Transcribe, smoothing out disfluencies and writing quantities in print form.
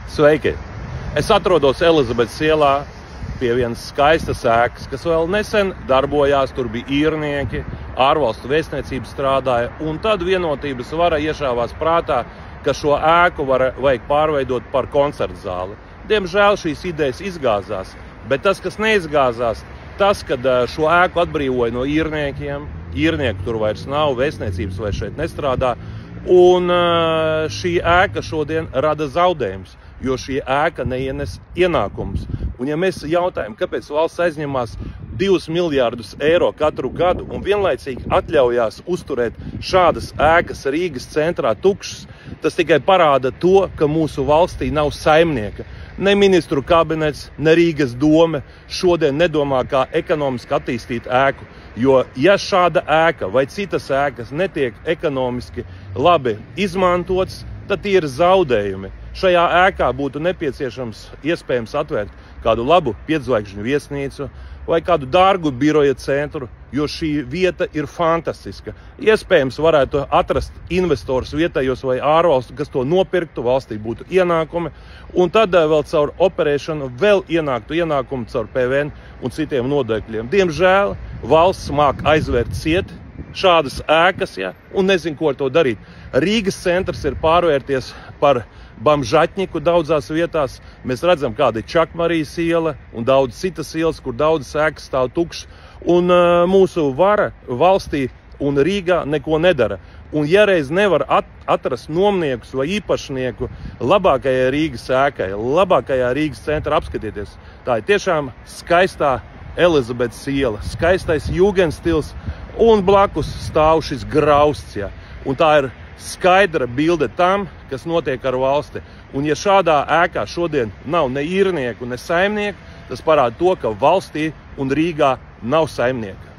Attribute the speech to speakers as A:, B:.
A: Sveiki! Es atrodos Elizabetes ielā pie vienas skaistas ēkas, kas vēl nesen darbojās. Tur bija īrnieki, ārvalstu vēstniecība strādāja, un tad Vienotības vara iešāvās prātā, ka šo ēku vajag pārveidot par koncertu zāli. Diemžēl šīs idejas izgāzās, bet tas, kas neizgāzās, tas, kad šo ēku atbrīvoja no īrniekiem, īrnieku tur vairs nav, vēstniecības vairs šeit nestrādā, un šī ēka šodien rada zaudējumus, jo šī ēka neienes ienākumus. Un ja mēs jautājam, kāpēc valsts aizņemās 2 miljārdus eiro katru gadu un vienlaicīgi atļaujās uzturēt šādas ēkas Rīgas centrā tukšas, tas tikai parāda to, ka mūsu valstī nav saimnieka. Ne ministru kabinets, ne Rīgas dome šodien nedomā, kā ekonomiski attīstīt ēku, jo ja šāda ēka vai citas ēkas netiek ekonomiski labi izmantots, tad tie ir zaudējumi. Šajā ēkā būtu nepieciešams iespējams atvērt kādu labu 5-zvaigžņu viesnīcu vai kādu dārgu biroja centru, jo šī vieta ir fantastiska. Iespējams varētu atrast investors vietējos vai ārvalstu, kas to nopirktu, valstī būtu ienākumi, un tad vēl caur operēšanu vēl ienāktu ienākumi caur PVN un citiem nodokļiem. Diemžēl valsts māk aizvērt ciet šādas ēkas, un nezin, ko ar to darīt. Rīgas centrs ir pārvērties par Bamžatņiku daudzās vietās. Mēs redzam, kāda ir Čakmarijas iela un daudz citas ielas, kur daudzas ēkas stāv tukšas. Un mūsu vara valstī un Rīgā neko nedara. Un ja reiz nevar atrast nomniekus vai īpašnieku labākajai Rīgas ēkai, labākajā Rīgas centra, apskatieties. Tā ir tiešām skaistā Elizabetes iela, skaistais jūgenstils, un blakus stāv šis grausts. Un tā ir skaidra bilde tam, kas notiek ar valsti. Un ja šādā ēkā šodien nav ne īrnieku, ne saimnieku, tas parāda to, ka valstī un Rīgā nav saimnieku.